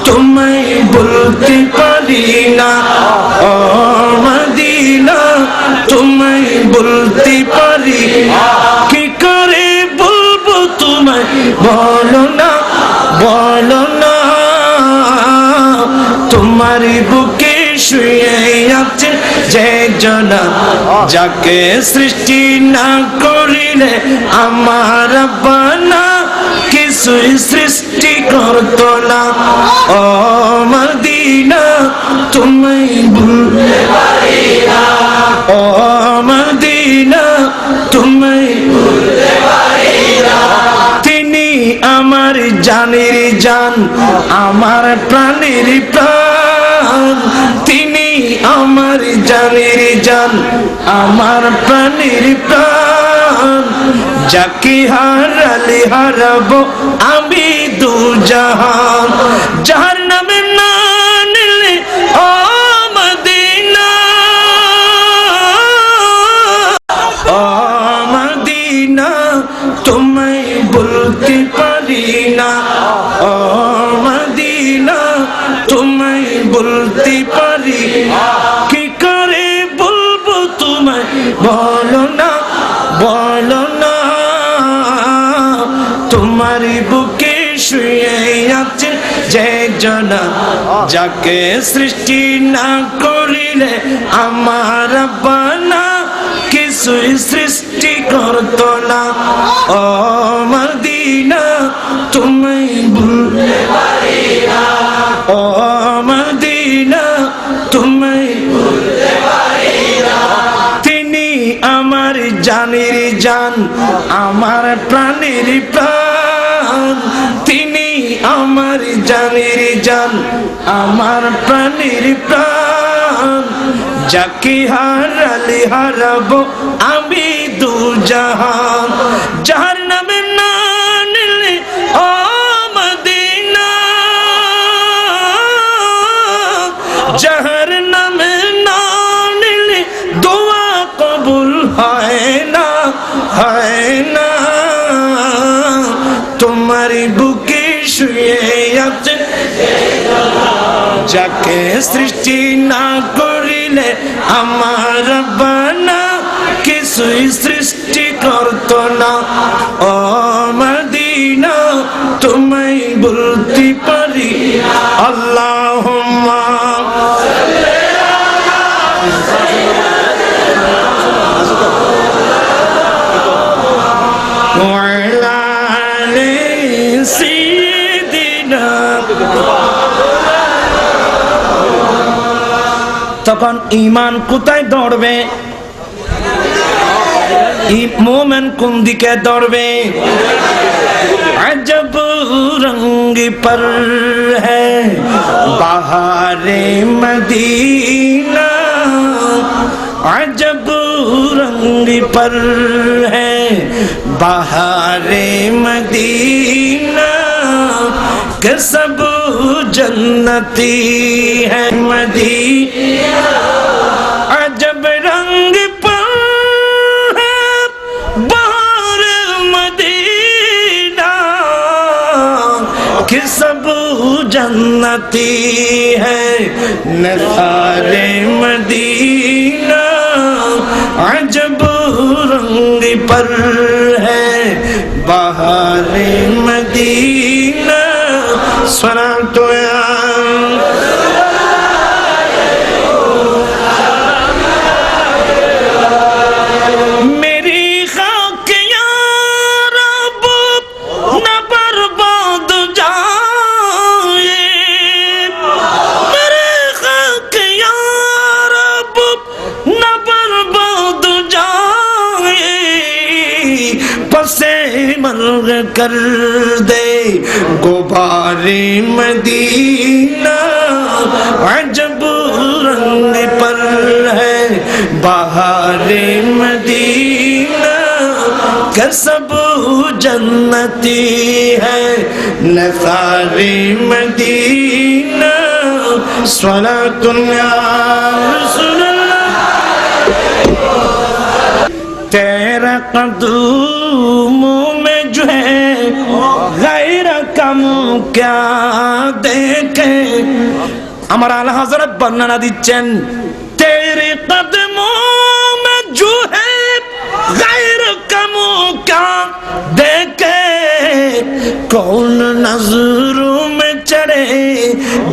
তোমায় বলতে পারি না ও মদিনা তোমায় বলতে পারি কি করে বলবো তোমায় বলো না তোমার বুকে শুয়ে আছে যে জনা যাকে সৃষ্টি না করিলে আমার বানা কিছুই সৃষ্টি করতো না ও মদিনা তোমায় ভুলতে পারি না ও মদিনা তোমায় ভুলতে পারি না তিনি আমার জানের জান আমার প্রাণের প্রাণ তিনি আমার জানের জান আমার প্রাণের প্রাণ যাকে হারালে হারাবো আমি দু জাহান যার নামে না নিলে ও মদিনা ও মদিনা তোমায় বলতে পারি না ও মদিনা তোমায় বলতে পারি কি করে বলবো তোমায় বলো না তোমার বুকে শুয়ে আছে যে জনা যাকে সৃষ্টি না করিলে আমার বানা কিছুই সৃষ্টি করতো না ও মদিনা তোমায় ভুলতে পারি না ও মদিনা তোমায় ভুলতে পারি না তিনি আমার জানের জান আমার প্রাণের প্রাণ তিনি আমার জানের জান আমার প্রাণের প্রাণ যাকে হারালে হারাবো আমি দু জাহান যার নামে না নিলে ও মদিনা যার নামে না নিলে দোয়া কবুল হয় না তোমার বুকে শুয়ে আছে যাকে সৃষ্টি না করিলে আমার বানা কিছুই সৃষ্টি করতো না ও মদিনা তোমায় বলতে পারি আল্লাহুম্মা ওয়ালা আলি সাইয়্যিদিনা তখন ঈমান কোথায় দৌড়বে मोमेन कुन दिखे दौड़वे अजब रंग पर है बहारे मदीना अजब रंग पर है बहारे मदीना के सब जन्नती है मदीना अजब रंग पर कि सब जन्नती है नज़ारे मदीना अजब रंग पर है बहारे मदीना सलाम तो मर्ग कर दे गुबारे मदीना अजब रंग पर है बहारे मदीना के सब जन्नती है नज़ारे मदीना सलातुन या रसूलल्लाह तेरा कदम में जो है गैरत कम क्या देखे আমার আলা হযরত বর্ণনা দিচ্ছেন तेरे कदमों में जो है गैर कम क्या देखे कौन नजरों में चढ़े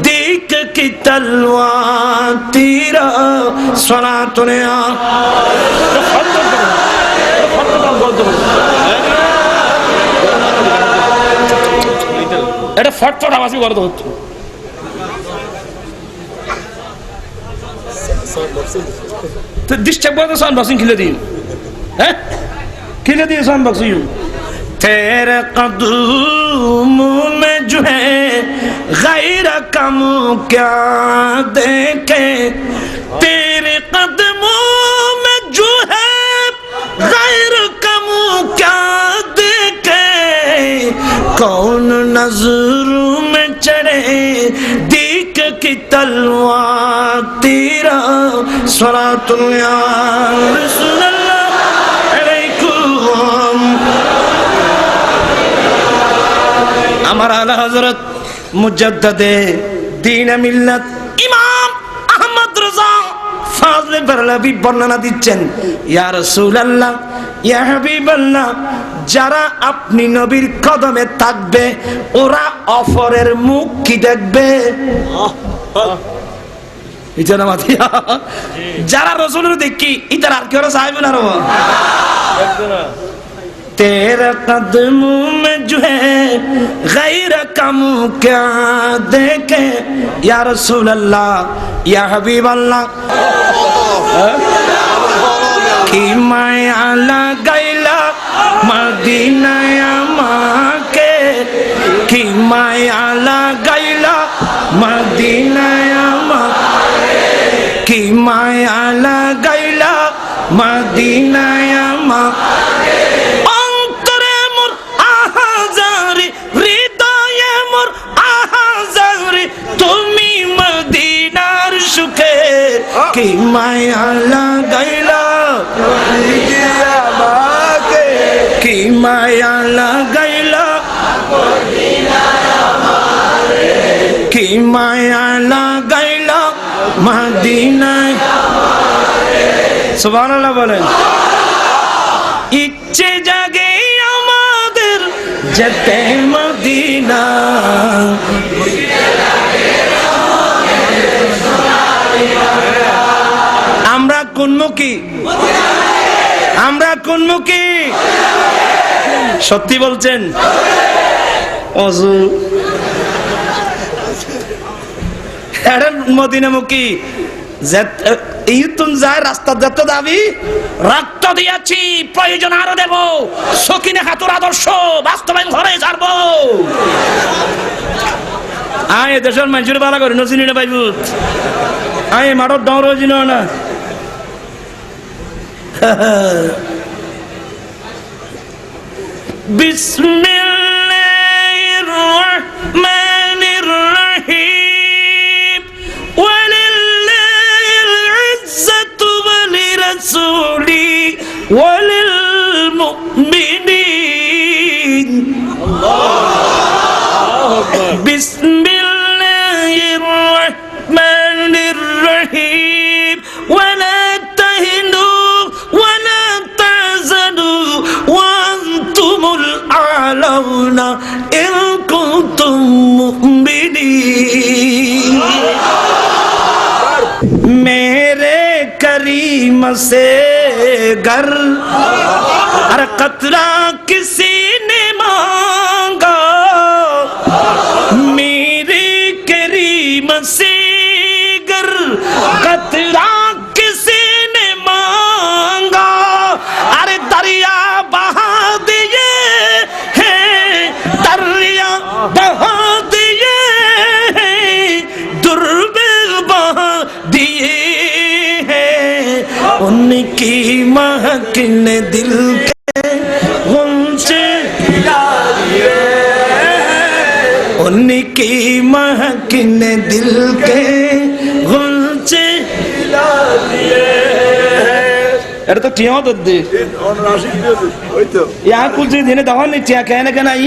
दीक की तलवार तेरा सलातुन এটা ফটফট আওয়াজই বড় হচ্ছে तो डिस्टर्ब बहुत साउंड बॉक्सिंग खिले दी हैं खिले दी साउंड बॉक्सिंग तेरे कदमों में जो है गैर कम क्या देखे तेरे कदमों में जो है गैर कम क्या देखे कौन नजरों में चढ़े दीक की तलवार तेरा सलातुन या रसूलल्लाह अलैकुम আমার আলা হযরত মুজাদ্দিদে দ্বীন মিল্লাত ইমাম আহমদ রাজা ফাজলে বারলাভি বর্ণনা দিচ্ছেন ইয়া রাসূলুল্লাহ ইয়া হাবিবাল্লাহ যারা আপনি নবীর কদমে থাকবে ওরা অপরের মুখ কি দেখবে যারা রাসূলের দেখি ইতার আর কেউ চাইবে না तेरे कदमों में जो है गैर कम क्या देखे या रसूल अल्लाह या हबीब अल्लाह की माया लगैला मदीना माँ के की माया लगैला मदीना माँ की माया लगैला मदीना माँ की माया लगैला मदीना माँ के की माया लगैला मदीना माँ की माया लगैला मदीना सुबहानाल्लाह बोलें इच्छे जागे আমাদের যেতে মদিনা আমরা কোনমুখী আমরা কোনমুখী সত্যি বলছেন ওযু এর মদিনামুখী ইতুন যায় রাস্তা যত দাবি রক্ত দিয়েছি প্রয়োজন আরো দেব সকিনা খাতুর আদর্শ বাস্তবায়ন ঘরে ছাড়ব আয় দেশের মানুষের বালা করে নচিনি না বাইবুত আয় মারত ডর জিনো না বিসমিল্লাহির রহমানির রহিম ওয়ালিল্লাহিল ইজ্জাতু ওয়ালিরাসূলি ওয়ালিল মুমিনিন আল্লাহু আকবার বিসমিল্লাহির রহমানির রহিম ওয়ালা তাহিনু ওয়ালা তাহজানু ওয়ান্তুমুল আ'লাউনা ইন কুনতুম মুমিনিন मेरे करीम से गर हर कतरा किसी ने मांगा मेरे करीम से गर कतरा किसी ने मांगा अरे दरिया बहा दिए हैं दरिया बहा दिए हैं दुर्बे बहा दिए हैं उनकी महक ने दिल के गुंजे उनकी महक ने दिल के गुंजे এটা তো টিয়া তো দে ইয়া কুলছে দিনে দাও নি টিয়া কেন কেন আই